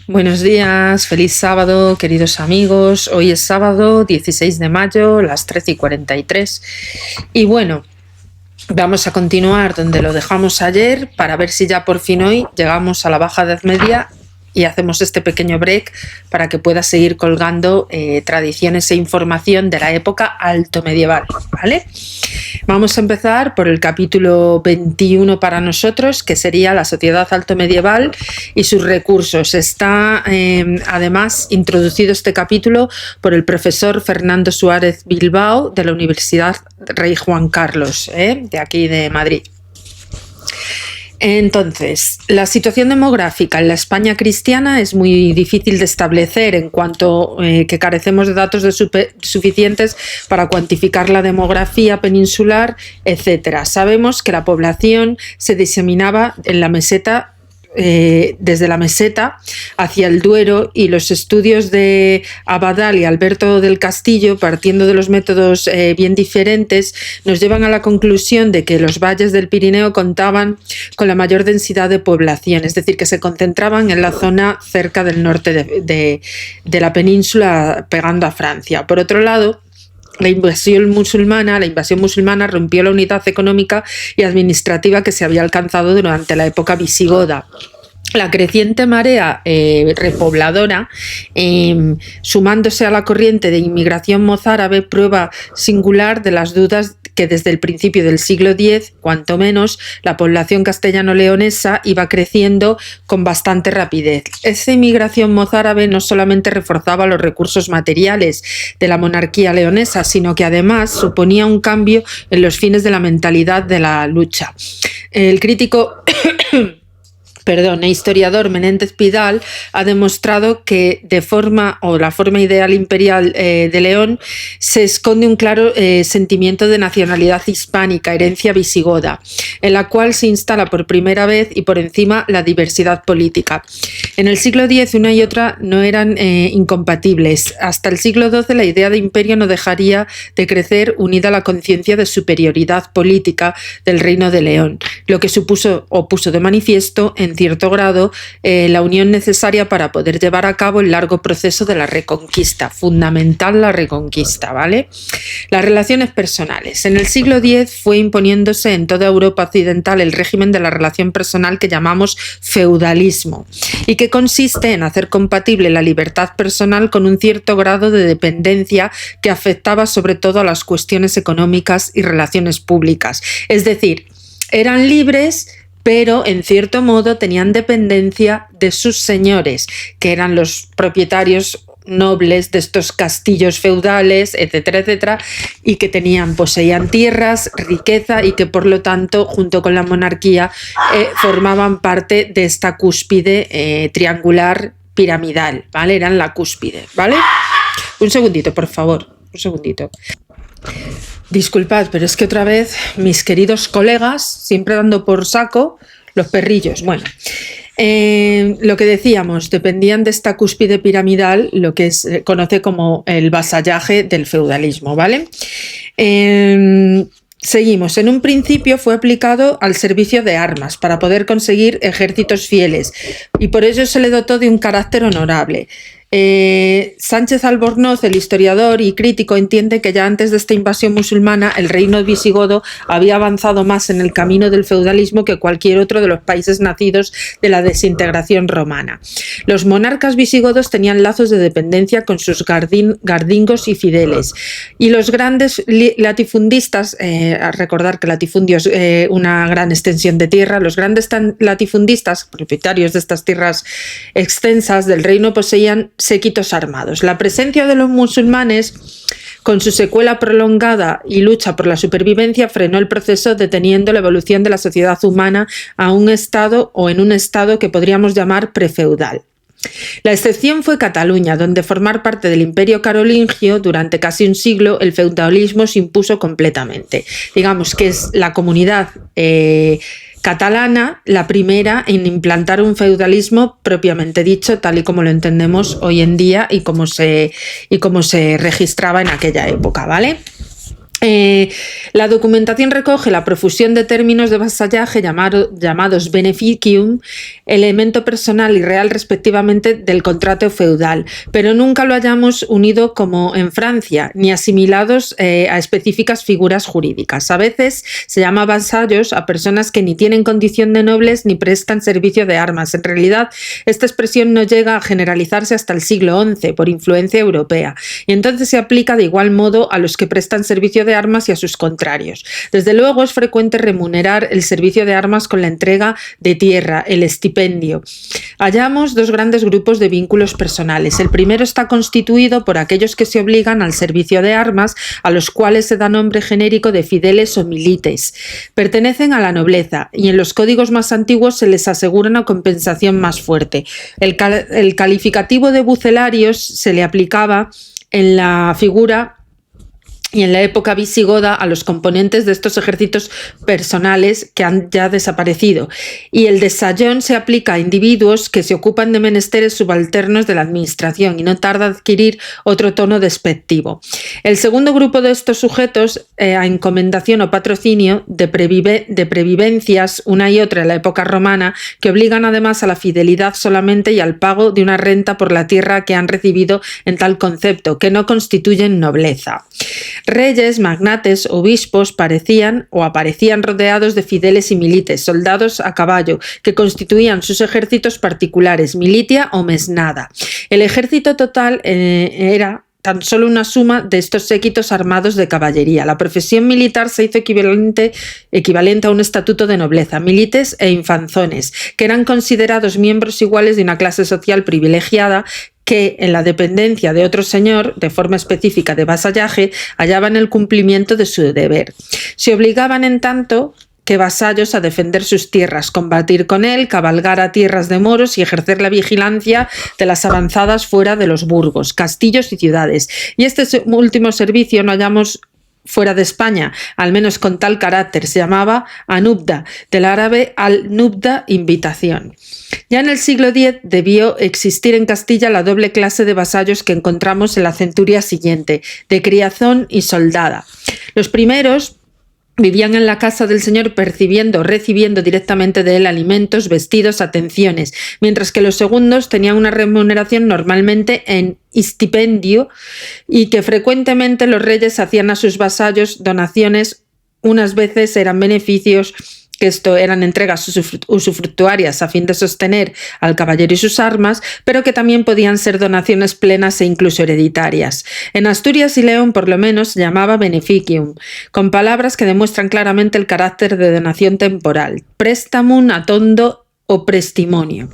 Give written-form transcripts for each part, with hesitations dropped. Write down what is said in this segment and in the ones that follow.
Buenos días, feliz sábado, queridos amigos. Hoy es sábado 16 de mayo, las 13:43. Y bueno, vamos a continuar donde lo dejamos ayer para ver si ya por fin hoy llegamos a la Baja Edad Media y hacemos este pequeño break para que pueda seguir colgando tradiciones e información de la época alto medieval, ¿vale? Vamos a empezar por el capítulo 21 para nosotros, que sería la sociedad alto medieval y sus recursos. Está además introducido este capítulo por el profesor Fernando Suárez Bilbao de la Universidad Rey Juan Carlos, de aquí de Madrid. Entonces, la situación demográfica en la España cristiana es muy difícil de establecer en cuanto que carecemos de datos suficientes para cuantificar la demografía peninsular, etc. Sabemos que la población se diseminaba en la meseta, desde la meseta hacia el Duero, y los estudios de Abadal y Alberto del Castillo, partiendo de los métodos bien diferentes, nos llevan a la conclusión de que los valles del Pirineo contaban con la mayor densidad de población, es decir, que se concentraban en la zona cerca del norte de la península, pegando a Francia. Por otro lado, la invasión musulmana rompió la unidad económica y administrativa que se había alcanzado durante la época visigoda. La creciente marea repobladora, sumándose a la corriente de inmigración mozárabe, prueba singular de las dudas que desde el principio del siglo X, cuanto menos, la población castellano-leonesa iba creciendo con bastante rapidez. Esa inmigración mozárabe no solamente reforzaba los recursos materiales de la monarquía leonesa, sino que además suponía un cambio en los fines de la mentalidad de la lucha. El crítico e historiador Menéndez Pidal ha demostrado que la forma ideal imperial de León se esconde un claro sentimiento de nacionalidad hispánica, herencia visigoda, en la cual se instala por primera vez y por encima la diversidad política. En el siglo X una y otra no eran incompatibles. Hasta el siglo XII la idea de imperio no dejaría de crecer, unida a la conciencia de superioridad política del Reino de León, lo que puso de manifiesto en cierto grado la unión necesaria para poder llevar a cabo el largo proceso de la reconquista. Fundamental la reconquista, ¿vale? Las relaciones personales. En el siglo X fue imponiéndose en toda Europa occidental el régimen de la relación personal que llamamos feudalismo, y que consiste en hacer compatible la libertad personal con un cierto grado de dependencia que afectaba sobre todo a las cuestiones económicas y relaciones públicas. Es decir, eran libres, pero en cierto modo tenían dependencia de sus señores, que eran los propietarios nobles de estos castillos feudales, etcétera, etcétera, y que poseían tierras, riqueza, y que por lo tanto, junto con la monarquía, formaban parte de esta cúspide triangular piramidal, ¿vale? Eran la cúspide, ¿vale? Un segundito, por favor, un segundito. Disculpad, pero es que otra vez mis queridos colegas, siempre dando por saco los perrillos. Bueno, lo que decíamos, dependían de esta cúspide piramidal, lo que se conoce como el vasallaje del feudalismo, ¿vale? Seguimos. En un principio fue aplicado al servicio de armas para poder conseguir ejércitos fieles, y por ello se le dotó de un carácter honorable. Sánchez Albornoz, el historiador y crítico, entiende que ya antes de esta invasión musulmana el reino visigodo había avanzado más en el camino del feudalismo que cualquier otro de los países nacidos de la desintegración romana. Los monarcas visigodos tenían lazos de dependencia con sus gardingos y fideles, y los grandes latifundistas, a recordar que latifundio es una gran extensión de tierra, los grandes latifundistas, propietarios de estas tierras extensas del reino, poseían séquitos armados. La presencia de los musulmanes, con su secuela prolongada y lucha por la supervivencia, frenó el proceso, deteniendo la evolución de la sociedad humana a un estado, o en un estado que podríamos llamar prefeudal. La excepción fue Cataluña, donde formar parte del Imperio Carolingio durante casi un siglo el feudalismo se impuso completamente. Digamos que es la comunidad catalana la primera en implantar un feudalismo propiamente dicho, tal y como lo entendemos hoy en día y como se registraba en aquella época, ¿vale? La documentación recoge la profusión de términos de vasallaje llamados beneficium, elemento personal y real respectivamente del contrato feudal, pero nunca lo hayamos unido como en Francia, ni asimilados a específicas figuras jurídicas. A veces se llama vasallos a personas que ni tienen condición de nobles ni prestan servicio de armas. En realidad, esta expresión no llega a generalizarse hasta el siglo XI por influencia europea, y entonces se aplica de igual modo a los que prestan servicio de armas y a sus contrarios. Desde luego es frecuente remunerar el servicio de armas con la entrega de tierra, el estipendio. Hallamos dos grandes grupos de vínculos personales. El primero está constituido por aquellos que se obligan al servicio de armas, a los cuales se da nombre genérico de fideles o milites. Pertenecen a la nobleza y en los códigos más antiguos se les asegura una compensación más fuerte. El calificativo de bucelarios se le aplicaba en la figura y en la época visigoda a los componentes de estos ejércitos personales que han ya desaparecido, y el de sayón se aplica a individuos que se ocupan de menesteres subalternos de la administración y no tarda a adquirir otro tono despectivo. El segundo grupo de estos sujetos a encomendación o patrocinio de previvencias, una y otra en la época romana, que obligan además a la fidelidad solamente y al pago de una renta por la tierra que han recibido en tal concepto, que no constituyen nobleza. Reyes, magnates, obispos aparecían rodeados de fideles y milites, soldados a caballo, que constituían sus ejércitos particulares, militia o mesnada. El ejército total era tan solo una suma de estos séquitos armados de caballería. La profesión militar se hizo equivalente a un estatuto de nobleza, milites e infanzones, que eran considerados miembros iguales de una clase social privilegiada que, en la dependencia de otro señor, de forma específica de vasallaje, hallaban el cumplimiento de su deber. Se obligaban, en tanto que vasallos, a defender sus tierras, combatir con él, cabalgar a tierras de moros y ejercer la vigilancia de las avanzadas fuera de los burgos, castillos y ciudades. Y este último servicio no hallamos fuera de España, al menos con tal carácter. Se llamaba anubda, del árabe al-nubda, invitación. Ya en el siglo X debió existir en Castilla la doble clase de vasallos que encontramos en la centuria siguiente, de criazón y soldada. Los primeros vivían en la casa del señor recibiendo directamente de él alimentos, vestidos, atenciones, mientras que los segundos tenían una remuneración normalmente en stipendio y que frecuentemente los reyes hacían a sus vasallos donaciones, unas veces eran beneficios, que esto eran entregas usufructuarias a fin de sostener al caballero y sus armas, pero que también podían ser donaciones plenas e incluso hereditarias. En Asturias y León, por lo menos, se llamaba beneficium, con palabras que demuestran claramente el carácter de donación temporal: prestamum atondo o prestimonio.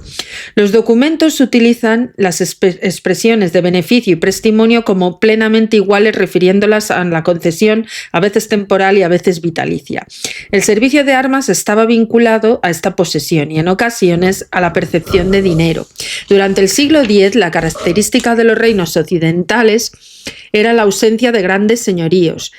Los documentos utilizan las expresiones de beneficio y prestimonio como plenamente iguales, refiriéndolas a la concesión, a veces temporal y a veces vitalicia. El servicio de armas estaba vinculado a esta posesión y en ocasiones a la percepción de dinero. Durante el siglo X, la característica de los reinos occidentales era la ausencia de grandes señoríos.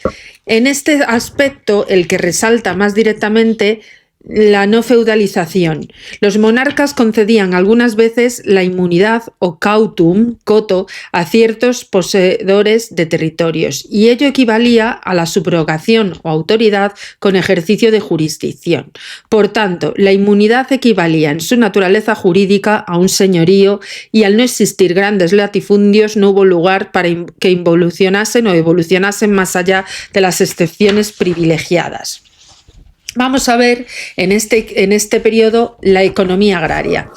En este aspecto, el que resalta más directamente la no feudalización. Los monarcas concedían algunas veces la inmunidad o cautum, coto, a ciertos poseedores de territorios, y ello equivalía a la subrogación o autoridad con ejercicio de jurisdicción. Por tanto, la inmunidad equivalía en su naturaleza jurídica a un señorío, y al no existir grandes latifundios no hubo lugar para que evolucionasen más allá de las excepciones privilegiadas. Vamos a ver en este periodo la economía agraria.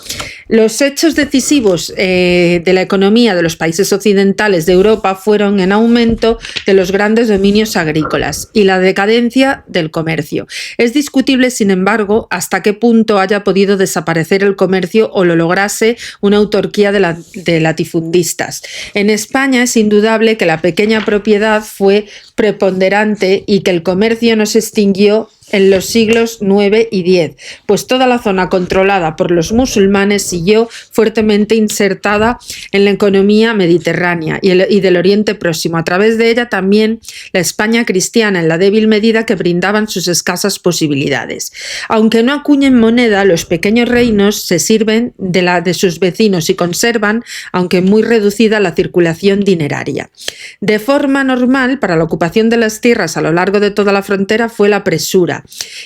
Los hechos decisivos de la economía de los países occidentales de Europa fueron en aumento de los grandes dominios agrícolas y la decadencia del comercio. Es discutible, sin embargo, hasta qué punto haya podido desaparecer el comercio o lo lograse una autarquía de latifundistas. En España es indudable que la pequeña propiedad fue preponderante y que el comercio no se extinguió en los siglos IX y X, pues toda la zona controlada por los musulmanes siguió fuertemente insertada en la economía mediterránea y del Oriente Próximo. A través de ella también la España cristiana, en la débil medida que brindaban sus escasas posibilidades. Aunque no acuñen moneda, los pequeños reinos se sirven de la de sus vecinos y conservan, aunque muy reducida, la circulación dineraria. De forma normal, para la ocupación de las tierras a lo largo de toda la frontera fue la presura,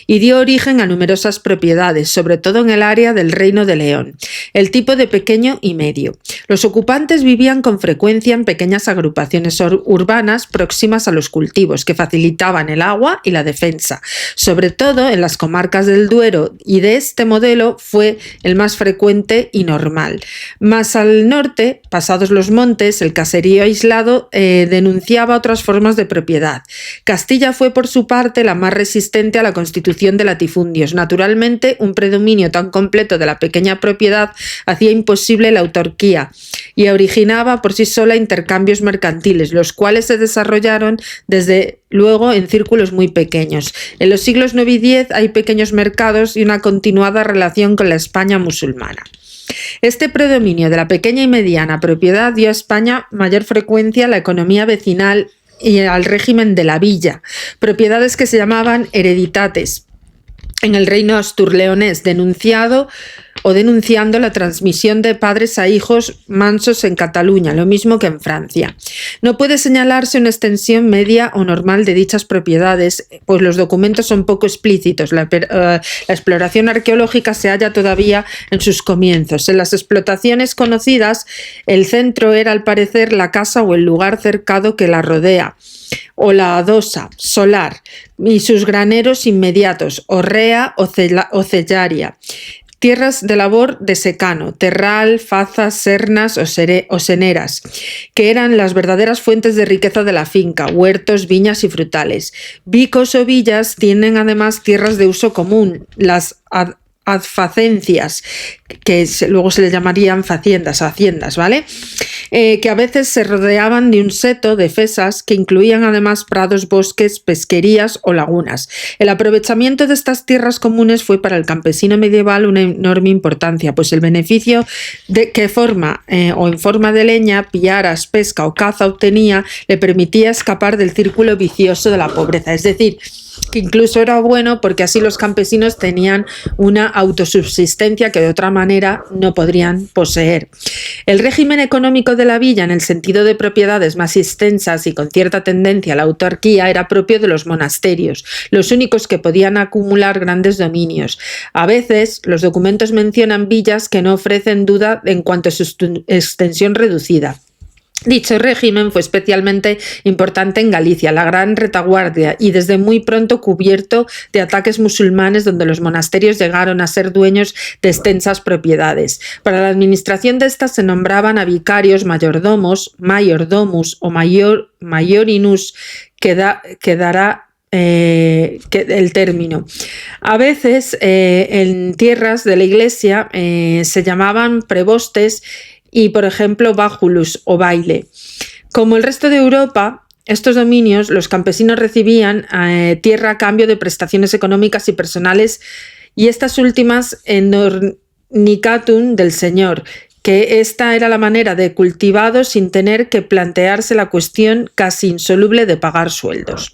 y dio origen a numerosas propiedades, sobre todo en el área del Reino de León, el tipo de pequeño y medio. Los ocupantes vivían con frecuencia en pequeñas agrupaciones urbanas próximas a los cultivos, que facilitaban el agua y la defensa, sobre todo en las comarcas del Duero, y de este modelo fue el más frecuente y normal. Más al norte, pasados los montes, el caserío aislado denunciaba otras formas de propiedad. Castilla fue por su parte la más resistente a la constitución de latifundios. Naturalmente, un predominio tan completo de la pequeña propiedad hacía imposible la autarquía y originaba por sí sola intercambios mercantiles, los cuales se desarrollaron desde luego en círculos muy pequeños. En los siglos IX y X hay pequeños mercados y una continuada relación con la España musulmana. Este predominio de la pequeña y mediana propiedad dio a España mayor frecuencia a la economía vecinal y al régimen de la villa, propiedades que se llamaban hereditates en el reino asturleonés, denunciando la transmisión de padres a hijos mansos en Cataluña, lo mismo que en Francia. No puede señalarse una extensión media o normal de dichas propiedades, pues los documentos son poco explícitos. La exploración arqueológica se halla todavía en sus comienzos. En las explotaciones conocidas, el centro era al parecer la casa o el lugar cercado que la rodea, o la adosa, solar, y sus graneros inmediatos, orrea o cellaria. Tierras de labor de secano, terral, fazas, sernas o seneras, que eran las verdaderas fuentes de riqueza de la finca, huertos, viñas y frutales. Vicos o villas tienen además tierras de uso común, las adfacencias, que luego se les llamarían faciendas, ¿vale? Que a veces se rodeaban de un seto de fesas que incluían además prados, bosques, pesquerías o lagunas. El aprovechamiento de estas tierras comunes fue para el campesino medieval una enorme importancia, pues el beneficio que en forma de leña, piaras, pesca o caza obtenía le permitía escapar del círculo vicioso de la pobreza. Es decir, que incluso era bueno porque así los campesinos tenían una autosubsistencia que de otra manera no podrían poseer. El régimen económico de la villa, en el sentido de propiedades más extensas y con cierta tendencia a la autarquía, era propio de los monasterios, los únicos que podían acumular grandes dominios. A veces los documentos mencionan villas que no ofrecen duda en cuanto a su extensión reducida. Dicho régimen fue especialmente importante en Galicia, la Gran Retaguardia, y desde muy pronto cubierto de ataques musulmanes, donde los monasterios llegaron a ser dueños de extensas propiedades. Para la administración de estas se nombraban a vicarios, mayordomos, mayordomus o maiorinus, que dará el término. A veces en tierras de la iglesia se llamaban prebostes y, por ejemplo, bájulus o baile. Como el resto de Europa, estos dominios, los campesinos recibían tierra a cambio de prestaciones económicas y personales, y estas últimas en nornicatum del señor, que esta era la manera de cultivados sin tener que plantearse la cuestión casi insoluble de pagar sueldos.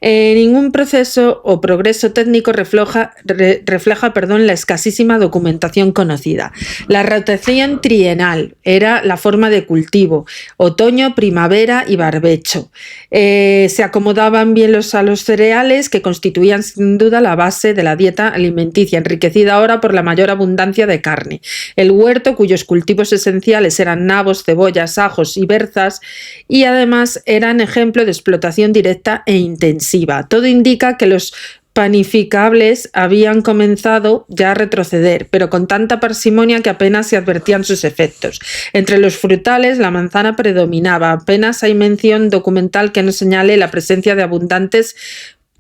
Ningún proceso o progreso técnico refleja la escasísima documentación conocida. La rotación trienal era la forma de cultivo, otoño, primavera y barbecho. Se acomodaban bien a los cereales, que constituían sin duda la base de la dieta alimenticia, enriquecida ahora por la mayor abundancia de carne. El huerto, cuyos cultivos esenciales eran nabos, cebollas, ajos y berzas, y además eran ejemplo de explotación directa e intensiva. Todo indica que los panificables habían comenzado ya a retroceder, pero con tanta parsimonia que apenas se advertían sus efectos. Entre los frutales la manzana predominaba, apenas hay mención documental que nos señale la presencia de abundantes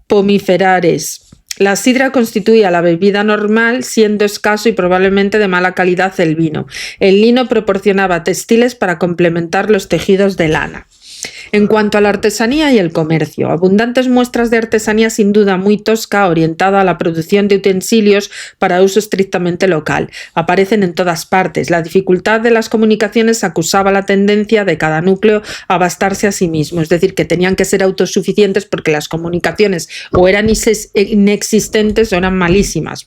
pomiferares. La sidra constituía la bebida normal, siendo escaso y probablemente de mala calidad el vino. El lino proporcionaba textiles para complementar los tejidos de lana. En cuanto a la artesanía y el comercio, abundantes muestras de artesanía sin duda muy tosca orientada a la producción de utensilios para uso estrictamente local. Aparecen en todas partes. La dificultad de las comunicaciones acusaba la tendencia de cada núcleo a bastarse a sí mismo, es decir, que tenían que ser autosuficientes porque las comunicaciones o eran inexistentes o eran malísimas.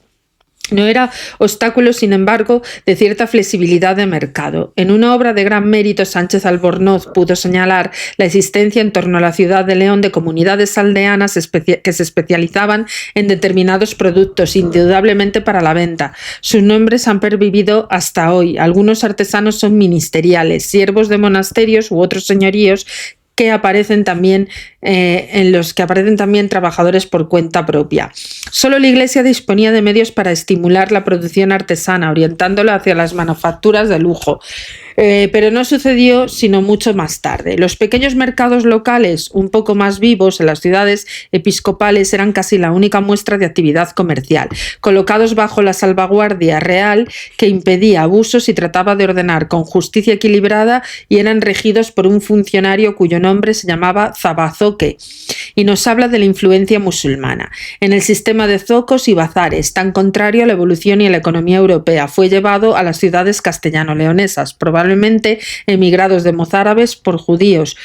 No era obstáculo, sin embargo, de cierta flexibilidad de mercado. En una obra de gran mérito, Sánchez Albornoz pudo señalar la existencia en torno a la ciudad de León de comunidades aldeanas que se especializaban en determinados productos, indudablemente para la venta. Sus nombres han pervivido hasta hoy. Algunos artesanos son ministeriales, siervos de monasterios u otros señoríos que aparecen también, en los que aparecen también trabajadores por cuenta propia. Solo la Iglesia disponía de medios para estimular la producción artesana, orientándola hacia las manufacturas de lujo. Pero no sucedió sino mucho más tarde. Los pequeños mercados locales, un poco más vivos en las ciudades episcopales, eran casi la única muestra de actividad comercial, colocados bajo la salvaguardia real que impedía abusos y trataba de ordenar con justicia equilibrada, y eran regidos por un funcionario cuyo nombre se llamaba Zabazoque, y nos habla de la influencia musulmana. En el sistema de zocos y bazares, tan contrario a la evolución y a la economía europea, fue llevado a las ciudades castellano-leonesas, probablemente emigrados de mozárabes por judíos,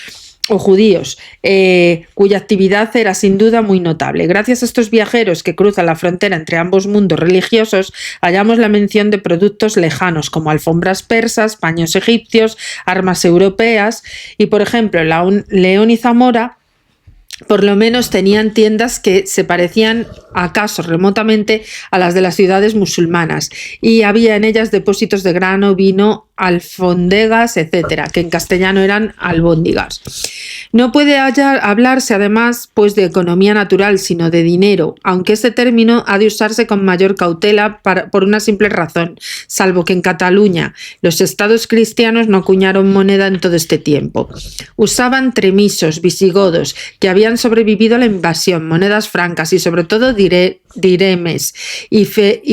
cuya actividad era sin duda muy notable. Gracias a estos viajeros que cruzan la frontera entre ambos mundos religiosos, hallamos la mención de productos lejanos como alfombras persas, paños egipcios, armas europeas y, por ejemplo, León y Zamora por lo menos tenían tiendas que se parecían acaso remotamente a las de las ciudades musulmanas, y había en ellas depósitos de grano, vino, alfondegas, etcétera, que en castellano eran albóndigas. No puede hablarse además pues de economía natural, sino de dinero, aunque este término ha de usarse con mayor cautela por una simple razón, salvo que en Cataluña los estados cristianos no acuñaron moneda en todo este tiempo. Usaban tremisos, visigodos, que habían sobrevivido a la invasión, monedas francas y sobre todo diremes y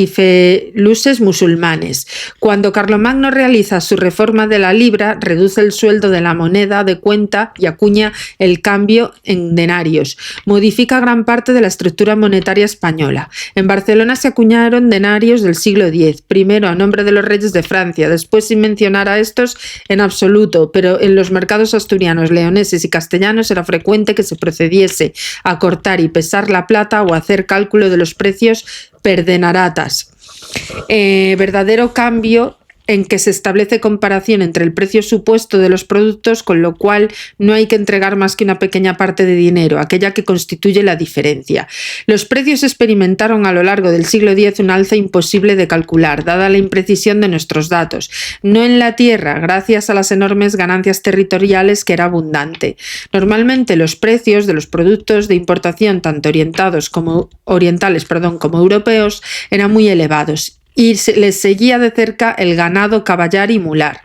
feluses musulmanes. Cuando Carlomagno realiza su reforma de la libra, reduce el sueldo de la moneda de cuenta y acuña el cambio en denarios. Modifica gran parte de la estructura monetaria española. En Barcelona se acuñaron denarios del siglo X, primero a nombre de los reyes de Francia, después sin mencionar a estos en absoluto, pero en los mercados asturianos, leoneses y castellanos era frecuente que se procediese a cortar y pesar la plata o a hacer cálculo de los precios per denaratas. Verdadero cambio en que se establece comparación entre el precio supuesto de los productos, con lo cual no hay que entregar más que una pequeña parte de dinero, aquella que constituye la diferencia. Los precios experimentaron a lo largo del siglo X un alza imposible de calcular, dada la imprecisión de nuestros datos. No en la tierra, gracias a las enormes ganancias territoriales que era abundante. Normalmente los precios de los productos de importación, tanto orientales como europeos, eran muy elevados, y les seguía de cerca el ganado caballar y mular.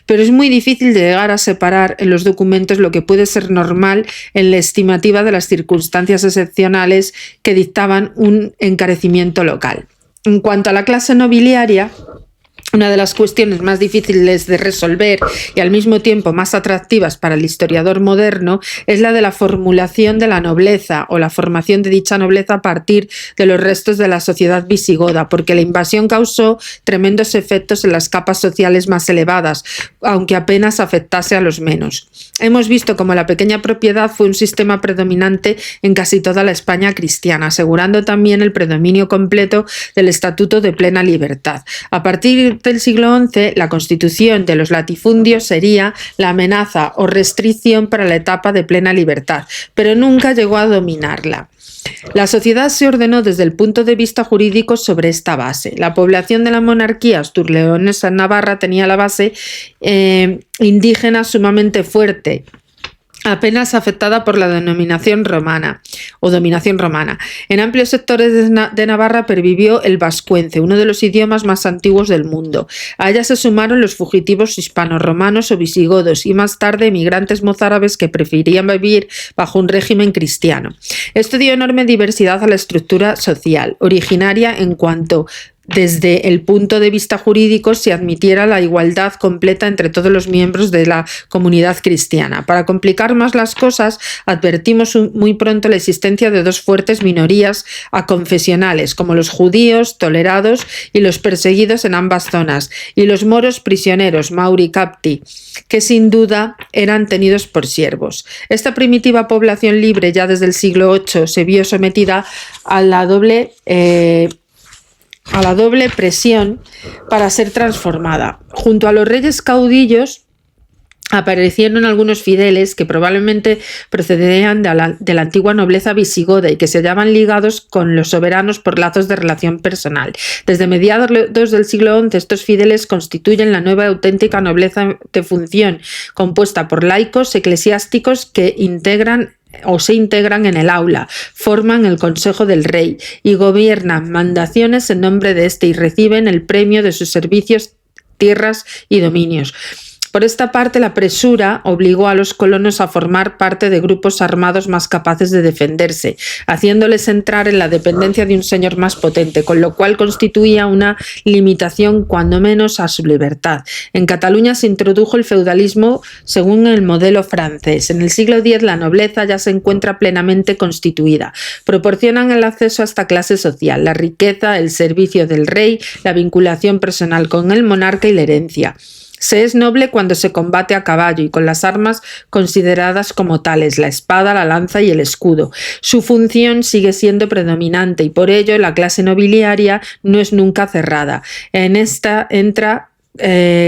Pero es muy difícil llegar a separar en los documentos lo que puede ser normal en la estimativa de las circunstancias excepcionales que dictaban un encarecimiento local. En cuanto a la clase nobiliaria, una de las cuestiones más difíciles de resolver y al mismo tiempo más atractivas para el historiador moderno es la de la formulación de la nobleza o la formación de dicha nobleza a partir de los restos de la sociedad visigoda, porque la invasión causó tremendos efectos en las capas sociales más elevadas, aunque apenas afectase a los menos. Hemos visto cómo la pequeña propiedad fue un sistema predominante en casi toda la España cristiana, asegurando también el predominio completo del estatuto de plena libertad. A partir del siglo XI, la constitución de los latifundios sería la amenaza o restricción para la etapa de plena libertad, pero nunca llegó a dominarla. La sociedad se ordenó desde el punto de vista jurídico sobre esta base. La población de la monarquía astur-leonesa en Navarra tenía la base indígena sumamente fuerte, apenas afectada por la denominación romana o dominación romana. En amplios sectores de Navarra pervivió el vascuence, uno de los idiomas más antiguos del mundo. A ella se sumaron los fugitivos hispano-romanos o visigodos y más tarde emigrantes mozárabes que preferían vivir bajo un régimen cristiano. Esto dio enorme diversidad a la estructura social, originaria en cuanto desde el punto de vista jurídico se admitiera la igualdad completa entre todos los miembros de la comunidad cristiana. Para complicar más las cosas, advertimos muy pronto la existencia de dos fuertes minorías aconfesionales, como los judíos tolerados y los perseguidos en ambas zonas, y los moros prisioneros, mauri capti, que sin duda eran tenidos por siervos. Esta primitiva población libre ya desde el siglo VIII se vio sometida a la doble presión para ser transformada. Junto a los reyes caudillos aparecieron algunos fieles que probablemente procedían de la antigua nobleza visigoda y que se hallaban ligados con los soberanos por lazos de relación personal. Desde mediados del siglo XI, estos fieles constituyen la nueva auténtica nobleza de función, compuesta por laicos eclesiásticos que se integran en el aula, forman el consejo del rey y gobiernan mandaciones en nombre de este y reciben el premio de sus servicios, tierras y dominios. Por esta parte, la presura obligó a los colonos a formar parte de grupos armados más capaces de defenderse, haciéndoles entrar en la dependencia de un señor más potente, con lo cual constituía una limitación cuando menos a su libertad. En Cataluña se introdujo el feudalismo según el modelo francés. En el siglo X la nobleza ya se encuentra plenamente constituida. Proporcionan el acceso a esta clase social, la riqueza, el servicio del rey, la vinculación personal con el monarca y la herencia. Se es noble cuando se combate a caballo y con las armas consideradas como tales, la espada, la lanza y el escudo. Su función sigue siendo predominante y por ello la clase nobiliaria no es nunca cerrada. En esta entra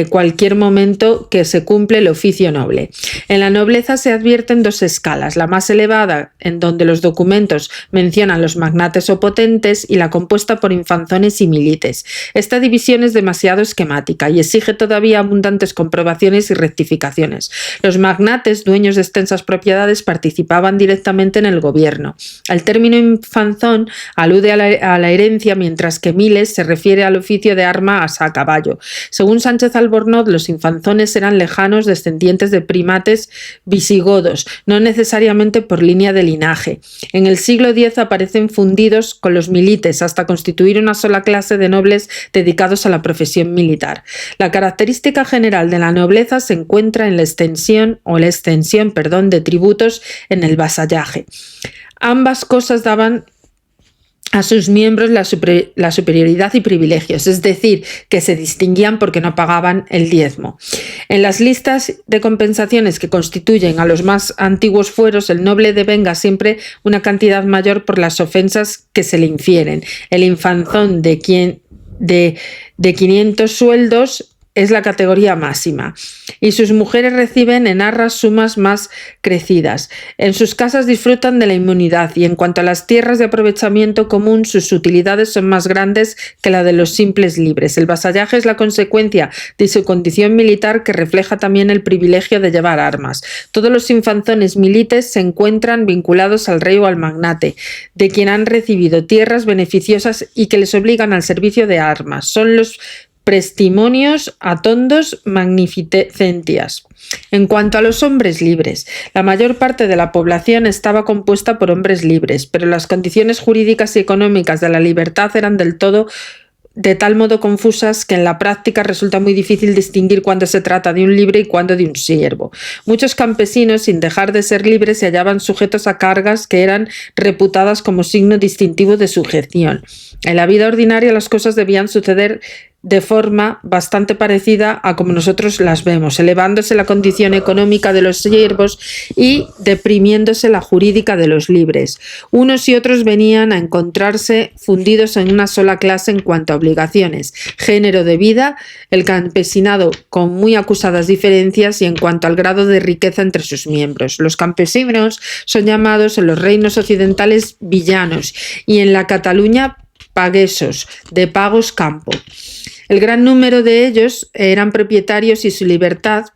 cualquier momento que se cumple el oficio noble. En la nobleza se advierten dos escalas, la más elevada, en donde los documentos mencionan los magnates o potentes, y la compuesta por infanzones y milites. Esta división es demasiado esquemática y exige todavía abundantes comprobaciones y rectificaciones. Los magnates, dueños de extensas propiedades, participaban directamente en el gobierno. El término infanzón alude a la herencia, mientras que miles se refiere al oficio de armas a caballo. Según Sánchez Albornoz, los infanzones eran lejanos descendientes de primates visigodos, no necesariamente por línea de linaje. En el siglo X aparecen fundidos con los milites hasta constituir una sola clase de nobles dedicados a la profesión militar. La característica general de la nobleza se encuentra en la extensión de tributos en el vasallaje. Ambas cosas daban a sus miembros la superioridad y privilegios, es decir, que se distinguían porque no pagaban el diezmo. En las listas de compensaciones que constituyen a los más antiguos fueros, el noble devenga siempre una cantidad mayor por las ofensas que se le infieren. El infanzón de 500 sueldos es la categoría máxima, y sus mujeres reciben en arras sumas más crecidas. En sus casas disfrutan de la inmunidad, y en cuanto a las tierras de aprovechamiento común, sus utilidades son más grandes que la de los simples libres. El vasallaje es la consecuencia de su condición militar, que refleja también el privilegio de llevar armas. Todos los infanzones milites se encuentran vinculados al rey o al magnate, de quien han recibido tierras beneficiosas y que les obligan al servicio de armas. Son los prestimonios atondos magnificentias. En cuanto a los hombres libres, la mayor parte de la población estaba compuesta por hombres libres, pero las condiciones jurídicas y económicas de la libertad eran de tal modo confusas que en la práctica resulta muy difícil distinguir cuándo se trata de un libre y cuándo de un siervo. Muchos campesinos, sin dejar de ser libres, se hallaban sujetos a cargas que eran reputadas como signo distintivo de sujeción. En la vida ordinaria las cosas debían suceder de forma bastante parecida a como nosotros las vemos, elevándose la condición económica de los siervos y deprimiéndose la jurídica de los libres. Unos y otros venían a encontrarse fundidos en una sola clase en cuanto a obligaciones, género de vida, el campesinado con muy acusadas diferencias, y en cuanto al grado de riqueza entre sus miembros. Los campesinos son llamados en los reinos occidentales villanos y en la Cataluña paguesos, de pagos campo. El gran número de ellos eran propietarios y su libertad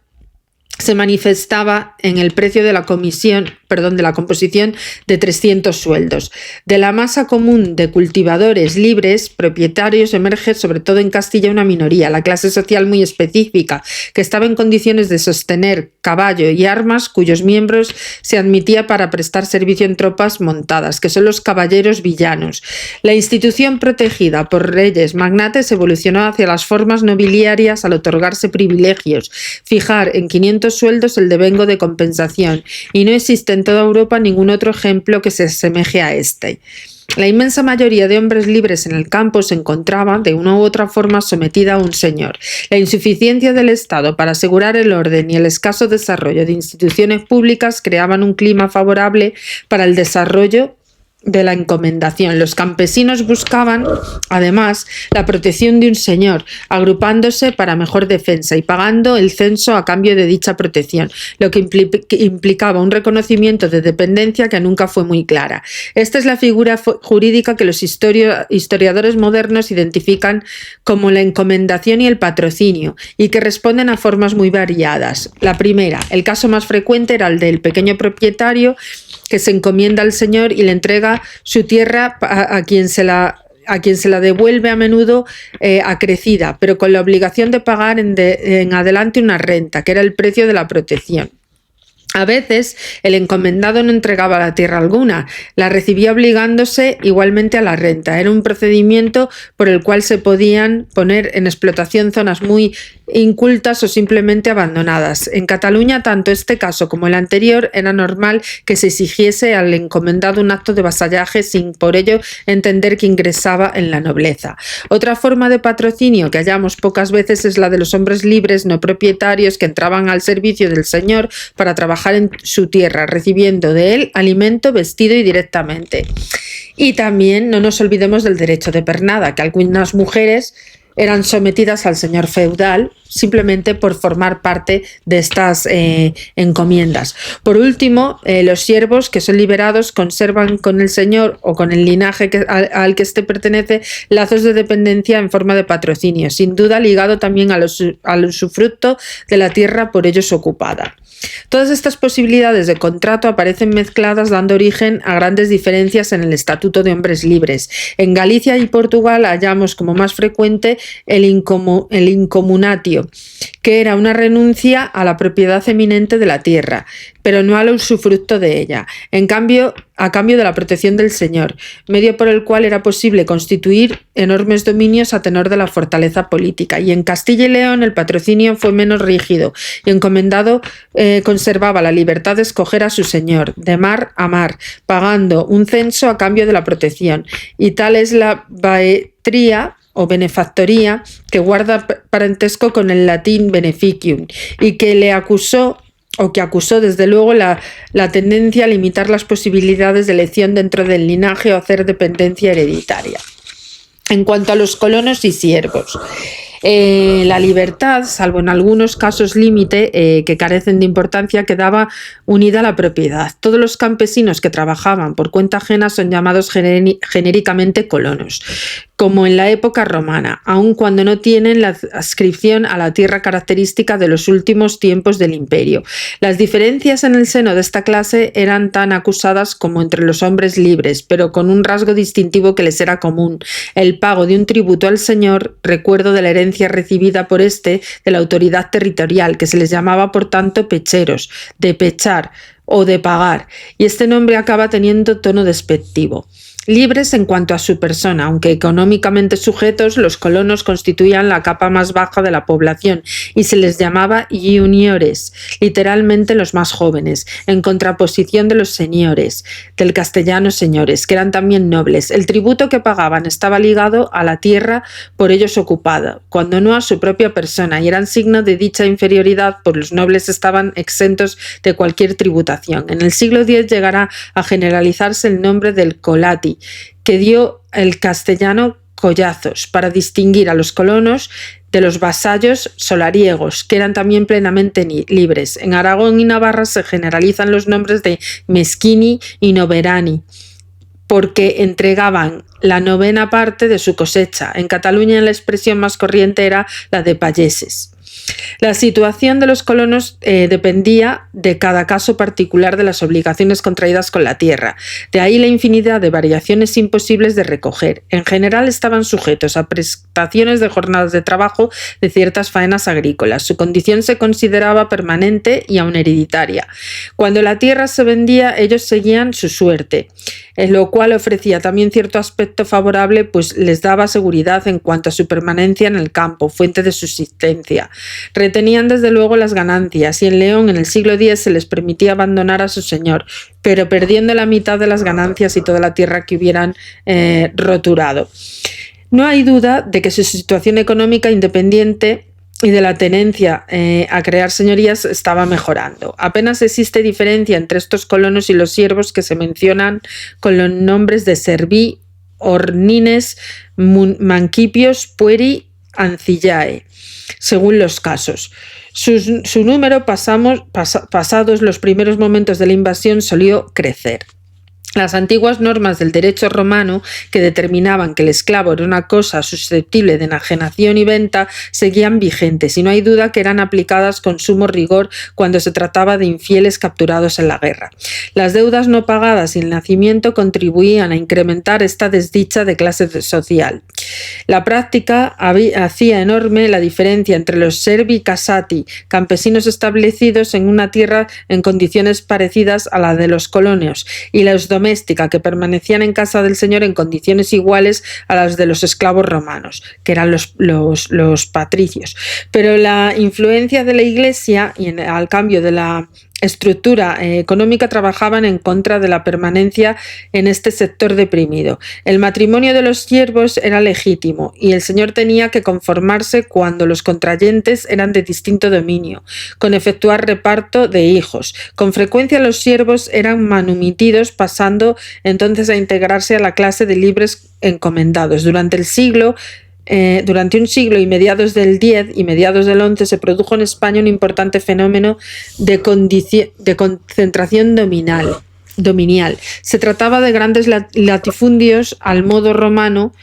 se manifestaba en el precio de la composición de 300 sueldos. De la masa común de cultivadores libres, propietarios, emerge sobre todo en Castilla una minoría, la clase social muy específica, que estaba en condiciones de sostener caballo y armas, cuyos miembros se admitía para prestar servicio en tropas montadas, que son los caballeros villanos. La institución protegida por reyes magnates evolucionó hacia las formas nobiliarias al otorgarse privilegios, fijar en 500 sueldos el devengo de compensación, y no existe en toda Europa ningún otro ejemplo que se asemeje a este. La inmensa mayoría de hombres libres en el campo se encontraba, de una u otra forma, sometida a un señor. La insuficiencia del Estado para asegurar el orden y el escaso desarrollo de instituciones públicas creaban un clima favorable para el desarrollo de la encomendación. Los campesinos buscaban, además, la protección de un señor, agrupándose para mejor defensa y pagando el censo a cambio de dicha protección, lo que implicaba un reconocimiento de dependencia que nunca fue muy clara. Esta es la figura jurídica que los historiadores modernos identifican como la encomendación y el patrocinio, y que responden a formas muy variadas. La primera, el caso más frecuente, era el del pequeño propietario que se encomienda al señor y le entrega su tierra a quien se la devuelve a menudo acrecida, pero con la obligación de pagar en adelante una renta, que era el precio de la protección. A veces el encomendado no entregaba la tierra alguna, la recibía obligándose igualmente a la renta. Era un procedimiento por el cual se podían poner en explotación zonas muy incultas o simplemente abandonadas. En Cataluña, tanto este caso como el anterior, era normal que se exigiese al encomendado un acto de vasallaje sin por ello entender que ingresaba en la nobleza. Otra forma de patrocinio que hallamos pocas veces es la de los hombres libres no propietarios que entraban al servicio del señor para trabajar en su tierra, recibiendo de él alimento, vestido y directamente. Y también no nos olvidemos del derecho de pernada, que algunas mujeres eran sometidas al señor feudal simplemente por formar parte de estas encomiendas. Por último, los siervos que son liberados conservan con el señor o con el linaje al que éste pertenece lazos de dependencia en forma de patrocinio, sin duda ligado también al usufructo de la tierra por ellos ocupada. Todas estas posibilidades de contrato aparecen mezcladas, dando origen a grandes diferencias en el Estatuto de Hombres Libres. En Galicia y Portugal hallamos como más frecuente el incomunatio, que era una renuncia a la propiedad eminente de la tierra, pero no al usufructo de ella, a cambio de la protección del señor, medio por el cual era posible constituir enormes dominios a tenor de la fortaleza política. Y en Castilla y León el patrocinio fue menos rígido y encomendado conservaba la libertad de escoger a su señor, de mar a mar, pagando un censo a cambio de la protección. Y tal es la baetría o benefactoría, que guarda parentesco con el latín beneficium, y que acusó desde luego la tendencia a limitar las posibilidades de elección dentro del linaje o hacer dependencia hereditaria. En cuanto a los colonos y siervos, la libertad, salvo en algunos casos límite que carecen de importancia, quedaba unida a la propiedad. Todos los campesinos que trabajaban por cuenta ajena son llamados genéricamente colonos, como en la época romana, aun cuando no tienen la adscripción a la tierra característica de los últimos tiempos del imperio. Las diferencias en el seno de esta clase eran tan acusadas como entre los hombres libres, pero con un rasgo distintivo que les era común: el pago de un tributo al señor, recuerdo de la herencia recibida por de la autoridad territorial, que se les llamaba por tanto pecheros, de pechar o de pagar, y este nombre acaba teniendo tono despectivo. Libres en cuanto a su persona, aunque económicamente sujetos, los colonos constituían la capa más baja de la población y se les llamaba juniores, literalmente los más jóvenes, en contraposición de los señores, del castellano señores, que eran también nobles. El tributo que pagaban estaba ligado a la tierra por ellos ocupada, cuando no a su propia persona, y eran signo de dicha inferioridad, pues los nobles estaban exentos de cualquier tributación. En el siglo X llegará a generalizarse el nombre del colati, que dio el castellano collazos, para distinguir a los colonos de los vasallos solariegos, que eran también plenamente libres. En Aragón y Navarra se generalizan los nombres de mesquini y noverani, porque entregaban la novena parte de su cosecha. En Cataluña la expresión más corriente era la de payeses. La situación de los colonos dependía de cada caso particular de las obligaciones contraídas con la tierra. De ahí la infinidad de variaciones imposibles de recoger. En general estaban sujetos a prestaciones de jornadas de trabajo de ciertas faenas agrícolas. Su condición se consideraba permanente y aún hereditaria. Cuando la tierra se vendía, ellos seguían su suerte, lo cual ofrecía también cierto aspecto favorable, pues les daba seguridad en cuanto a su permanencia en el campo, fuente de subsistencia. Retenían desde luego las ganancias y en León en el siglo X se les permitía abandonar a su señor, pero perdiendo la mitad de las ganancias y toda la tierra que hubieran roturado. No hay duda de que su situación económica independiente y de la tenencia a crear señorías estaba mejorando. Apenas existe diferencia entre estos colonos y los siervos que se mencionan con los nombres de serví, ornines, mancipios, pueri, ancillae, según los casos. Su número, pasados los primeros momentos de la invasión, solía crecer. Las antiguas normas del derecho romano, que determinaban que el esclavo era una cosa susceptible de enajenación y venta, seguían vigentes y no hay duda que eran aplicadas con sumo rigor cuando se trataba de infieles capturados en la guerra. Las deudas no pagadas y el nacimiento contribuían a incrementar esta desdicha de clase social. La práctica hacía enorme la diferencia entre los servi casati, campesinos establecidos en una tierra en condiciones parecidas a la de los colonos, y los doméstica, que permanecían en casa del señor en condiciones iguales a las de los esclavos romanos, que eran los patricios. Pero la influencia de la Iglesia y al cambio de la estructura económica trabajaban en contra de la permanencia en este sector deprimido. El matrimonio de los siervos era legítimo y el señor tenía que conformarse cuando los contrayentes eran de distinto dominio, con efectuar reparto de hijos. Con frecuencia los siervos eran manumitidos, pasando entonces a integrarse a la clase de libres encomendados. Durante un siglo y mediados del X y mediados del XI se produjo en España un importante fenómeno de concentración dominial. Se trataba de grandes latifundios al modo romano,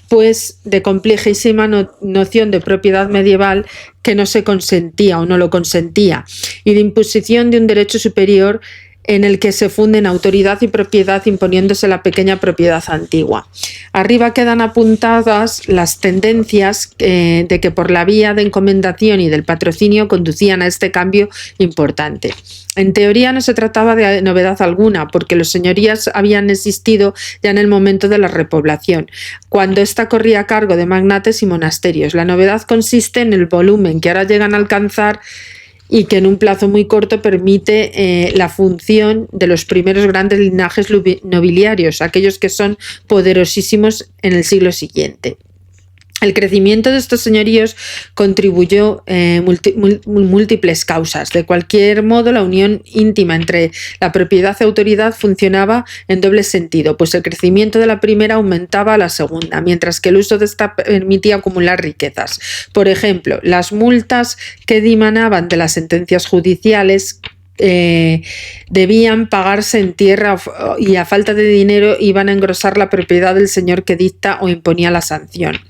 pues de complejísima noción de propiedad medieval que no se consentía o no lo consentía, y de imposición de un derecho superior en el que se funden autoridad y propiedad imponiéndose la pequeña propiedad antigua. Arriba quedan apuntadas las tendencias de que por la vía de encomendación y del patrocinio conducían a este cambio importante. En teoría no se trataba de novedad alguna, porque los señorías habían existido ya en el momento de la repoblación, cuando ésta corría a cargo de magnates y monasterios. La novedad consiste en el volumen que ahora llegan a alcanzar y que en un plazo muy corto permite la función de los primeros grandes linajes nobiliarios, aquellos que son poderosísimos en el siglo siguiente. El crecimiento de estos señoríos contribuyó múltiples causas. De cualquier modo, la unión íntima entre la propiedad y autoridad funcionaba en doble sentido, pues el crecimiento de la primera aumentaba a la segunda, mientras que el uso de esta permitía acumular riquezas. Por ejemplo, las multas que dimanaban de las sentencias judiciales debían pagarse en tierra y a falta de dinero iban a engrosar la propiedad del señor que dicta o imponía la sanción.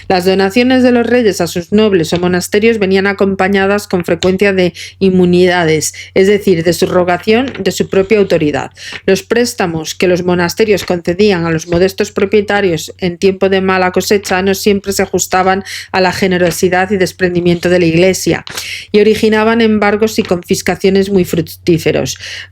Las donaciones de los reyes a sus nobles o monasterios venían acompañadas con frecuencia de inmunidades, es decir, de subrogación de su propia autoridad. Los préstamos que los monasterios concedían a los modestos propietarios en tiempo de mala cosecha no siempre se ajustaban a la generosidad y desprendimiento de la Iglesia y originaban embargos y confiscaciones muy fructíferos.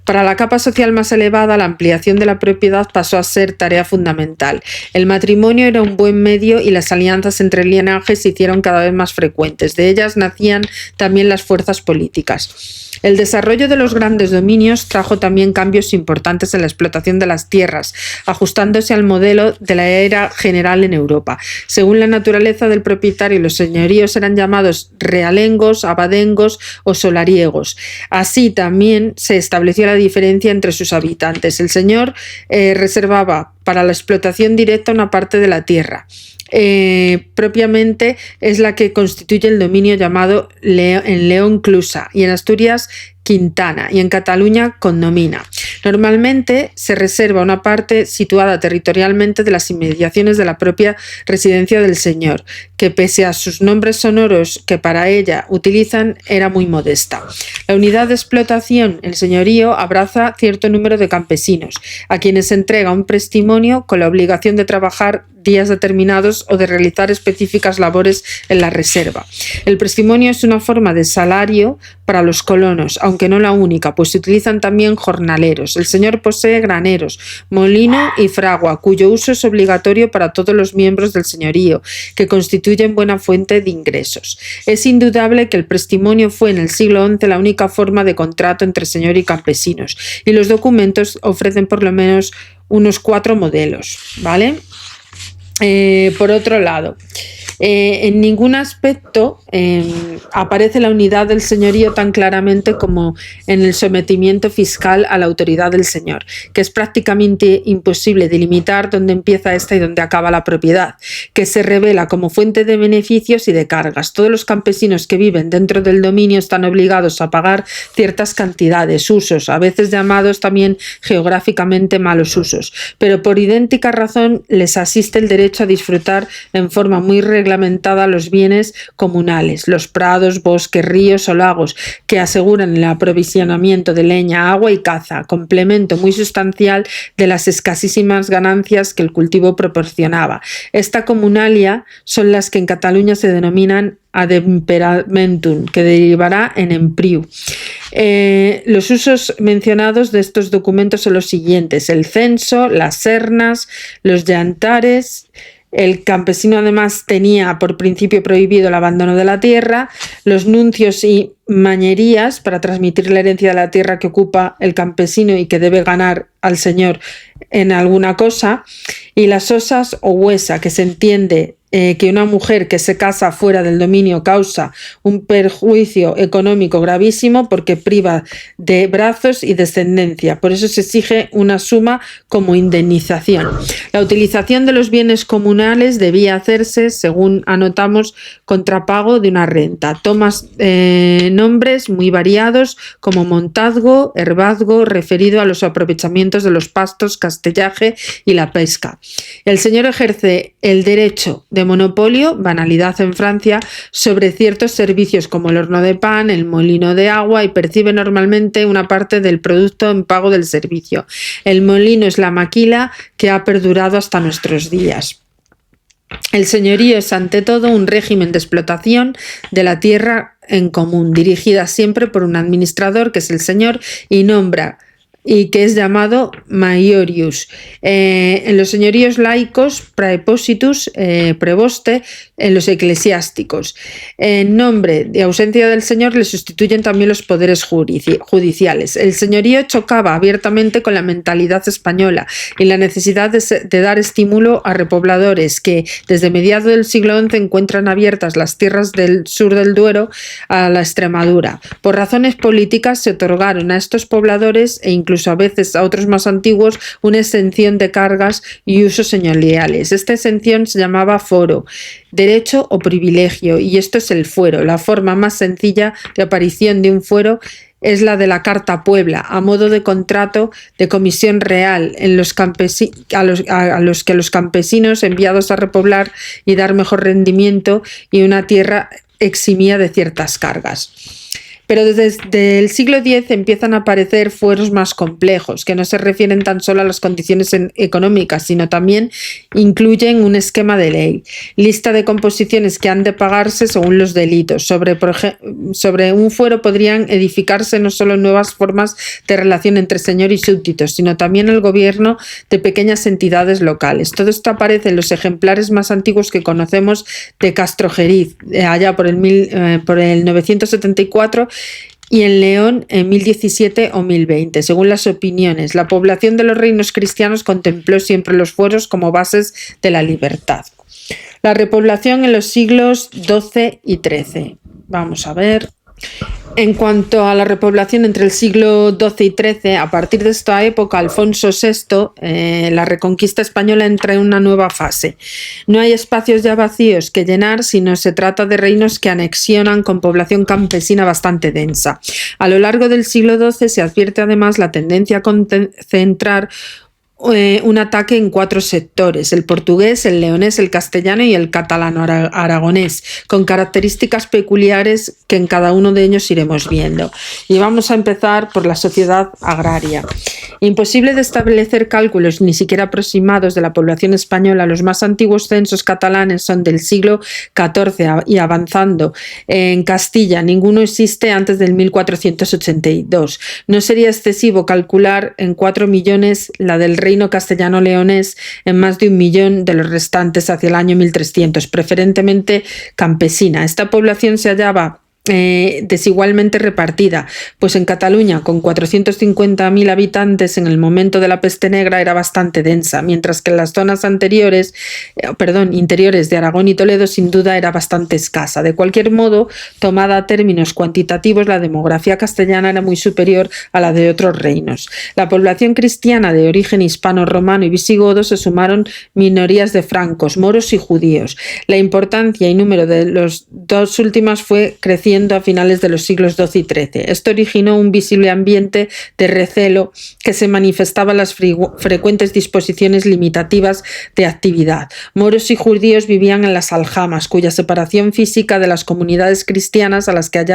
Para la capa social más elevada, la ampliación de la propiedad pasó a ser tarea fundamental. El matrimonio era un buen medio y las alianzas entre linajes se hicieron cada vez más frecuentes. De ellas nacían también las fuerzas políticas. El desarrollo de los grandes dominios trajo también cambios importantes en la explotación de las tierras, ajustándose al modelo de la era general en Europa. Según la naturaleza del propietario, los señoríos eran llamados realengos, abadengos o solariegos. Así también se estableció la diferencia entre sus habitantes. El señor reservaba para la explotación directa una parte de la tierra. Propiamente es la que constituye el dominio llamado en León Clusa y en Asturias Quintana y en Cataluña Condomina. Normalmente se reserva una parte situada territorialmente de las inmediaciones de la propia residencia del señor, que pese a sus nombres sonoros que para ella utilizan, era muy modesta. La unidad de explotación, el señorío, abraza cierto número de campesinos, a quienes se entrega un prestimonio con la obligación de trabajar días determinados o de realizar específicas labores en la reserva. El prestimonio es una forma de salario para los colonos, aunque no la única, pues se utilizan también jornaleros. El señor posee graneros, molino y fragua, cuyo uso es obligatorio para todos los miembros del señorío, que constituyen buena fuente de ingresos. Es indudable que el prestimonio fue en el siglo XI la única forma de contrato entre señor y campesinos, y los documentos ofrecen por lo menos unos 4 modelos, ¿vale? Por otro lado, en ningún aspecto aparece la unidad del señorío tan claramente como en el sometimiento fiscal a la autoridad del señor, que es prácticamente imposible delimitar dónde empieza esta y dónde acaba la propiedad, que se revela como fuente de beneficios y de cargas. Todos los campesinos que viven dentro del dominio están obligados a pagar ciertas cantidades, usos, a veces llamados también geográficamente malos usos, pero por idéntica razón les asiste el derecho a disfrutar en forma muy reglamentada los bienes comunales, los prados, bosques, ríos o lagos, que aseguran el aprovisionamiento de leña, agua y caza, complemento muy sustancial de las escasísimas ganancias que el cultivo proporcionaba. Esta comunalia son las que en Cataluña se denominan ademperamentum, que derivará en empriu. Los usos mencionados de estos documentos son los siguientes: el censo, las sernas, los yantares. El campesino además tenía por principio prohibido el abandono de la tierra, los nuncios y mañerías para transmitir la herencia de la tierra que ocupa el campesino y que debe ganar al señor en alguna cosa, y las osas o huesa, que se entiende que una mujer que se casa fuera del dominio causa un perjuicio económico gravísimo porque priva de brazos y descendencia. Por eso se exige una suma como indemnización. La utilización de los bienes comunales debía hacerse, según anotamos, contra pago de una renta. Tomas nombres muy variados como montazgo, herbazgo, referido a los aprovechamientos de los pastos, castellaje y la pesca. El señor ejerce el derecho de monopolio, banalidad en Francia, sobre ciertos servicios como el horno de pan, el molino de agua, y percibe normalmente una parte del producto en pago del servicio. El molino es la maquila que ha perdurado hasta nuestros días. El señorío es ante todo un régimen de explotación de la tierra en común, dirigida siempre por un administrador, que es el señor, y que es llamado maiorius. En los señoríos laicos, praepositus, preboste, en los eclesiásticos. En nombre de ausencia del señor le sustituyen también los poderes judiciales. El señorío chocaba abiertamente con la mentalidad española y la necesidad de dar estímulo a repobladores que desde mediados del siglo XI encuentran abiertas las tierras del sur del Duero a la Extremadura. Por razones políticas se otorgaron a estos pobladores e incluso a veces a otros más antiguos una exención de cargas y usos señoriales. Esta exención se llamaba foro, derecho o privilegio, y esto es el fuero. La forma más sencilla de aparición de un fuero es la de la Carta Puebla, a modo de contrato de comisión real en los a los que los campesinos enviados a repoblar y dar mejor rendimiento y una tierra eximía de ciertas cargas. Pero desde el siglo X empiezan a aparecer fueros más complejos, que no se refieren tan solo a las condiciones económicas, sino también incluyen un esquema de ley, lista de composiciones que han de pagarse según los delitos. Sobre un fuero podrían edificarse no solo nuevas formas de relación entre señor y súbditos, sino también el gobierno de pequeñas entidades locales. Todo esto aparece en los ejemplares más antiguos que conocemos de Castrojeriz, allá por el 974, y en León en 1017 o 1020. Según las opiniones, la población de los reinos cristianos contempló siempre los fueros como bases de la libertad. La repoblación en los siglos XII y XIII. Vamos a ver. En cuanto a la repoblación entre el siglo XII y XIII, a partir de esta época, Alfonso VI, la reconquista española entra en una nueva fase. No hay espacios ya vacíos que llenar, sino se trata de reinos que anexionan con población campesina bastante densa. A lo largo del siglo XII se advierte además la tendencia a concentrar un ataque en 4 sectores: el portugués, el leonés, el castellano y el catalano-aragonés, con características peculiares que en cada uno de ellos iremos viendo. Y vamos a empezar por la sociedad agraria. Imposible de establecer cálculos ni siquiera aproximados de la población española. Los más antiguos censos catalanes son del siglo XIV y avanzando. En Castilla ninguno existe antes del 1482. No sería excesivo calcular en 4 millones la del reino castellano-leonés, en más de 1 millón de los restantes hacia el año 1300, preferentemente campesina. Esta población se hallaba desigualmente repartida, pues en Cataluña, con 450.000 habitantes en el momento de la peste negra, era bastante densa, mientras que en las zonas interiores de Aragón y Toledo sin duda era bastante escasa. De cualquier modo, tomada a términos cuantitativos, la demografía castellana era muy superior a la de otros reinos. La población cristiana de origen hispano-romano y visigodo se sumaron minorías de francos, moros y judíos. La importancia y número de los dos últimas fue creciendo a finales de los siglos XII y XIII. Esto originó un visible ambiente de recelo que se manifestaba en las frecuentes disposiciones limitativas de actividad. Moros y judíos vivían en las aljamas, cuya separación física de las comunidades cristianas a las que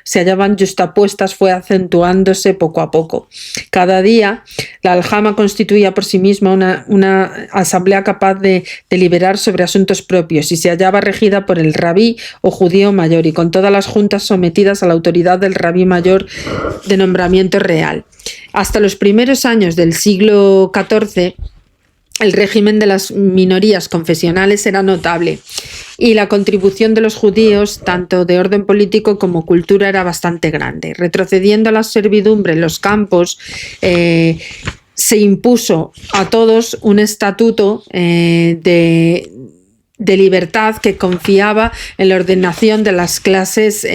se hallaban justapuestas fue acentuándose poco a poco. Cada día, la aljama constituía por sí misma una asamblea capaz de deliberar sobre asuntos propios y se hallaba regida por el rabí o judío mayor y con todas las juntas sometidas a la autoridad del rabí mayor de nombramiento real. Hasta los primeros años del siglo XIV, el régimen de las minorías confesionales era notable y la contribución de los judíos, tanto de orden político como cultura, era bastante grande. Retrocediendo a la servidumbre en los campos, se impuso a todos un estatuto de libertad que confiaba en la ordenación de las clases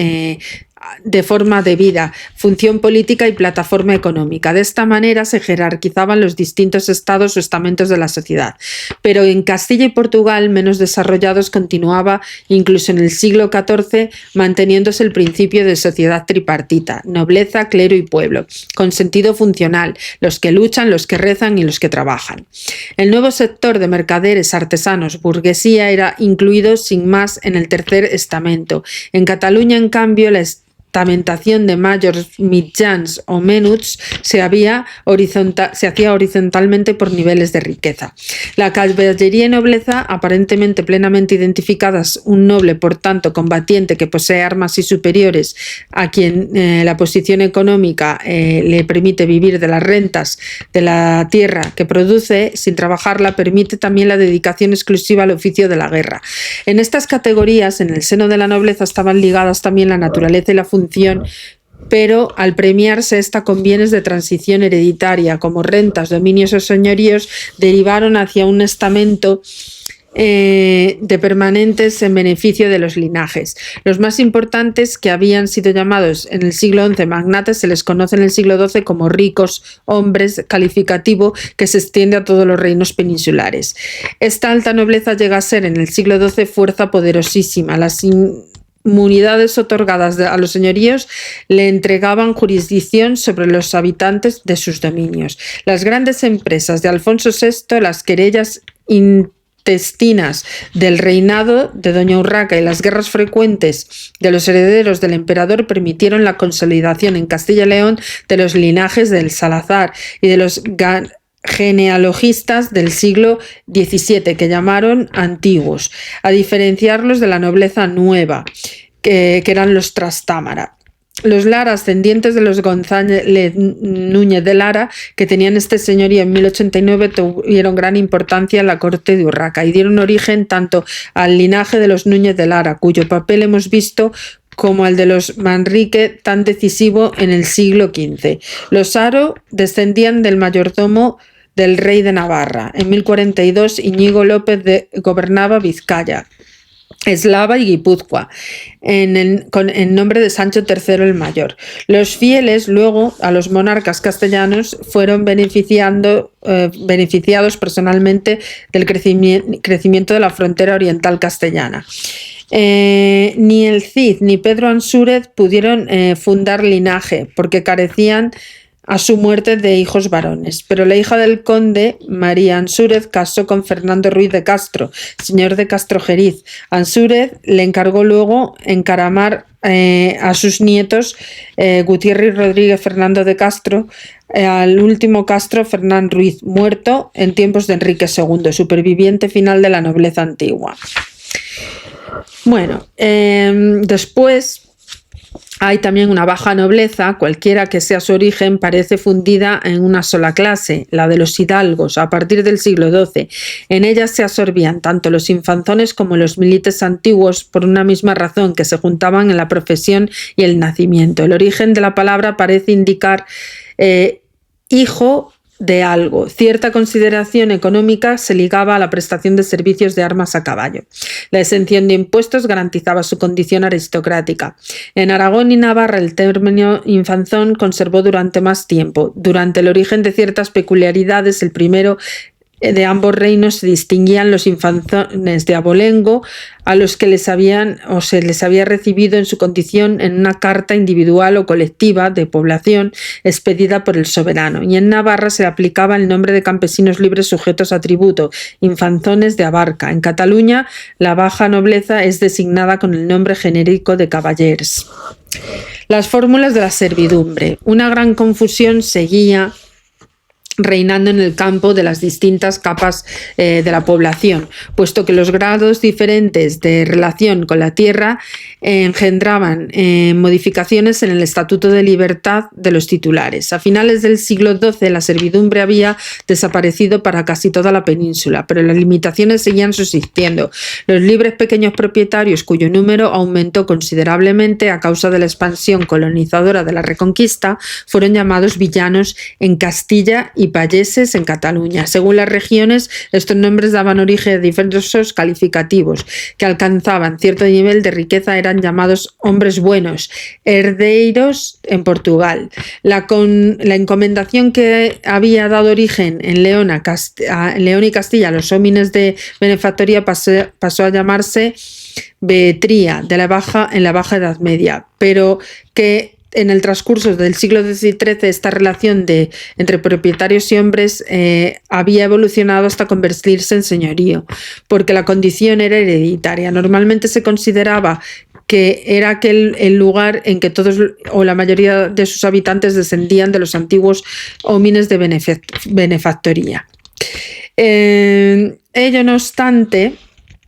de forma de vida, función política y plataforma económica. De esta manera se jerarquizaban los distintos estados o estamentos de la sociedad. Pero en Castilla y Portugal, menos desarrollados, continuaba incluso en el siglo XIV manteniéndose el principio de sociedad tripartita: nobleza, clero y pueblo, con sentido funcional: los que luchan, los que rezan y los que trabajan. El nuevo sector de mercaderes, artesanos, burguesía era incluido sin más en el tercer estamento. En Cataluña, en cambio, la estamentación de mayors, mitjans o menuts se hacía horizontalmente por niveles de riqueza. La caballería y nobleza, aparentemente plenamente identificadas, un noble, por tanto, combatiente que posee armas y superiores, a quien la posición económica le permite vivir de las rentas de la tierra que produce sin trabajarla, permite también la dedicación exclusiva al oficio de la guerra. En estas categorías, en el seno de la nobleza, estaban ligadas también la naturaleza y la función, pero al premiarse esta con bienes de transición hereditaria como rentas, dominios o señoríos, derivaron hacia un estamento de permanentes en beneficio de los linajes. Los más importantes, que habían sido llamados en el siglo XI magnates, se les conoce en el siglo XII como ricos hombres, calificativo que se extiende a todos los reinos peninsulares. Esta alta nobleza llega a ser en el siglo XII fuerza poderosísima. Las inmunidades otorgadas a los señoríos le entregaban jurisdicción sobre los habitantes de sus dominios. Las grandes empresas de Alfonso VI, las querellas intestinas del reinado de Doña Urraca y las guerras frecuentes de los herederos del emperador permitieron la consolidación en Castilla y León de los linajes del Salazar y de los genealogistas del siglo XVII, que llamaron antiguos, a diferenciarlos de la nobleza nueva, que eran los Trastámara. Los Lara, ascendientes de los González Núñez de Lara, que tenían este señorío en 1089, tuvieron gran importancia en la corte de Urraca y dieron origen tanto al linaje de los Núñez de Lara, cuyo papel hemos visto, como el de los Manrique, tan decisivo en el siglo XV. Los Haro descendían del mayordomo del rey de Navarra. En 1042 Íñigo López gobernaba Vizcaya. Eslava y Guipúzcoa, en nombre de Sancho III el Mayor. Los fieles luego a los monarcas castellanos fueron beneficiados personalmente del crecimiento de la frontera oriental castellana. Ni el Cid ni Pedro Ansúrez pudieron fundar linaje porque carecían a su muerte de hijos varones, pero la hija del conde, María Ansúrez, casó con Fernando Ruiz de Castro, señor de Castrojeriz. Ansúrez le encargó luego encaramar a sus nietos Gutiérrez Rodríguez Fernando de Castro, al último Castro Fernán Ruiz, muerto en tiempos de Enrique II, superviviente final de la nobleza antigua. Bueno, después hay también una baja nobleza, cualquiera que sea su origen, parece fundida en una sola clase, la de los hidalgos, a partir del siglo XII. En ella se absorbían tanto los infanzones como los milites antiguos por una misma razón, que se juntaban en la profesión y el nacimiento. El origen de la palabra parece indicar hijo de algo. Cierta consideración económica se ligaba a la prestación de servicios de armas a caballo. La exención de impuestos garantizaba su condición aristocrática. En Aragón y Navarra el término infanzón conservó durante más tiempo. Durante el origen de ciertas peculiaridades, el primero de ambos reinos se distinguían los infanzones de abolengo, a los que se les había recibido en su condición en una carta individual o colectiva de población expedida por el soberano, y en Navarra se aplicaba el nombre de campesinos libres sujetos a tributo, infanzones de abarca. En Cataluña la baja nobleza es designada con el nombre genérico de caballers. Las fórmulas de la servidumbre. Una gran confusión seguía reinando en el campo de las distintas capas de la población, puesto que los grados diferentes de relación con la tierra engendraban modificaciones en el Estatuto de Libertad de los titulares. A finales del siglo XII la servidumbre había desaparecido para casi toda la península, pero las limitaciones seguían subsistiendo. Los libres pequeños propietarios, cuyo número aumentó considerablemente a causa de la expansión colonizadora de la Reconquista, fueron llamados villanos en Castilla y payeses en Cataluña. Según las regiones, estos nombres daban origen a diversos calificativos que alcanzaban cierto nivel de riqueza. Eran llamados hombres buenos, herdeiros en Portugal. La encomendación que había dado origen en León y Castilla a los homines de benefactoría pasó a llamarse beetría en la Baja Edad Media, pero que en el transcurso del siglo XIII esta relación entre propietarios y hombres había evolucionado hasta convertirse en señorío, porque la condición era hereditaria. Normalmente se consideraba que era aquel el lugar en que todos o la mayoría de sus habitantes descendían de los antiguos homines de benefactoría. Ello no obstante,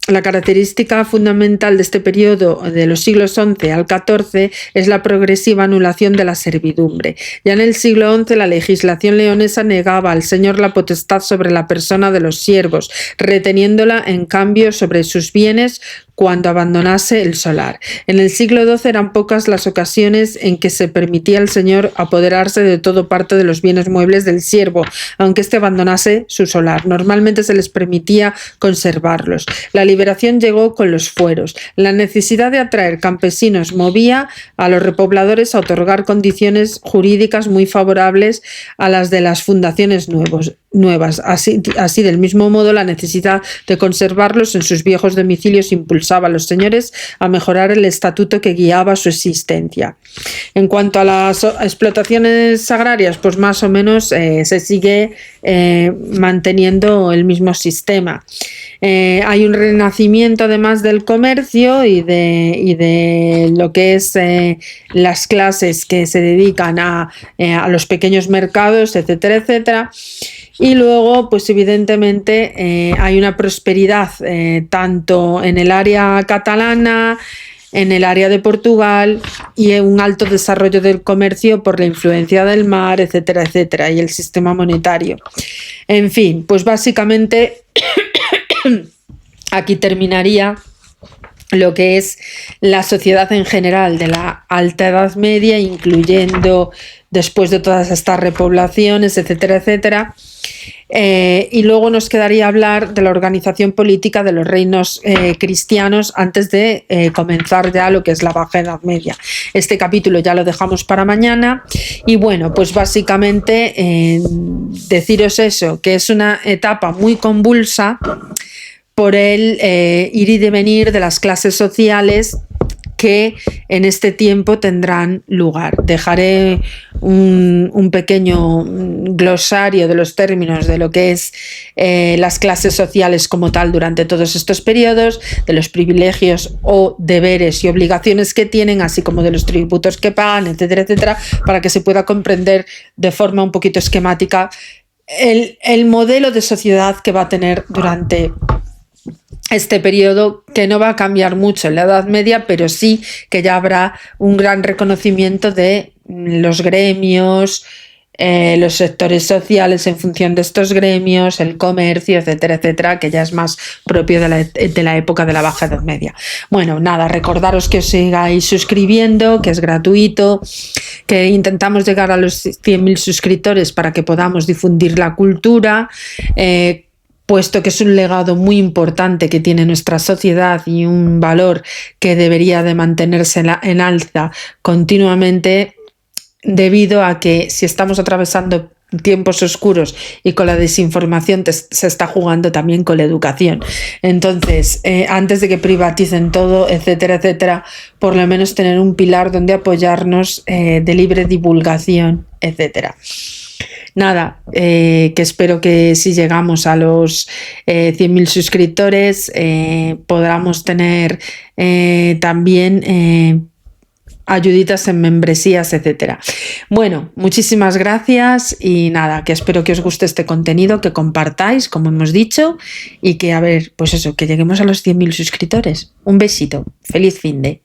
la característica fundamental de este periodo de los siglos XI al XIV es la progresiva anulación de la servidumbre. Ya en el siglo XI la legislación leonesa negaba al señor la potestad sobre la persona de los siervos, reteniéndola en cambio sobre sus bienes cuando abandonase el solar. En el siglo XII eran pocas las ocasiones en que se permitía al señor apoderarse de todo parte de los bienes muebles del siervo, aunque éste abandonase su solar. Normalmente se les permitía conservarlos. La liberación llegó con los fueros. La necesidad de atraer campesinos movía a los repobladores a otorgar condiciones jurídicas muy favorables a las de las fundaciones nuevas. Así, del mismo modo, la necesidad de conservarlos en sus viejos domicilios impulsaba a los señores a mejorar el estatuto que guiaba su existencia. En cuanto a las explotaciones agrarias, pues más o menos se sigue manteniendo el mismo sistema. Hay un renacimiento además del comercio y de lo que es las clases que se dedican a los pequeños mercados, etcétera, etcétera. Y luego, pues evidentemente hay una prosperidad tanto en el área catalana, en el área de Portugal, y un alto desarrollo del comercio por la influencia del mar, etcétera, etcétera, y el sistema monetario. En fin, pues básicamente aquí terminaría lo que es la sociedad en general de la Alta Edad Media, incluyendo después de todas estas repoblaciones, etcétera, etcétera. Y luego nos quedaría hablar de la organización política de los reinos cristianos antes de comenzar ya lo que es la Baja Edad Media. Este capítulo ya lo dejamos para mañana y bueno, pues básicamente deciros eso, que es una etapa muy convulsa por el ir y devenir de las clases sociales que en este tiempo tendrán lugar. Dejaré un pequeño glosario de los términos de lo que es las clases sociales como tal durante todos estos periodos, de los privilegios o deberes y obligaciones que tienen, así como de los tributos que pagan, etcétera, etcétera, para que se pueda comprender de forma un poquito esquemática el modelo de sociedad que va a tener durante este periodo, que no va a cambiar mucho en la Edad Media, pero sí que ya habrá un gran reconocimiento de los gremios, los sectores sociales en función de estos gremios, el comercio, etcétera, etcétera, que ya es más propio de la época de la Baja Edad Media. Bueno, nada, recordaros que os sigáis suscribiendo, que es gratuito, que intentamos llegar a los 100.000 suscriptores para que podamos difundir la cultura, puesto que es un legado muy importante que tiene nuestra sociedad y un valor que debería de mantenerse en alza continuamente, debido a que si estamos atravesando tiempos oscuros y con la desinformación se está jugando también con la educación. Entonces, antes de que privaticen todo, etcétera, etcétera, por lo menos tener un pilar donde apoyarnos de libre divulgación, etcétera. Nada, que espero que si llegamos a los 100.000 suscriptores podamos tener también ayuditas en membresías, etcétera. Bueno, muchísimas gracias y nada, que espero que os guste este contenido, que compartáis, como hemos dicho, y que, a ver, pues eso, que lleguemos a los 100.000 suscriptores. Un besito, feliz finde.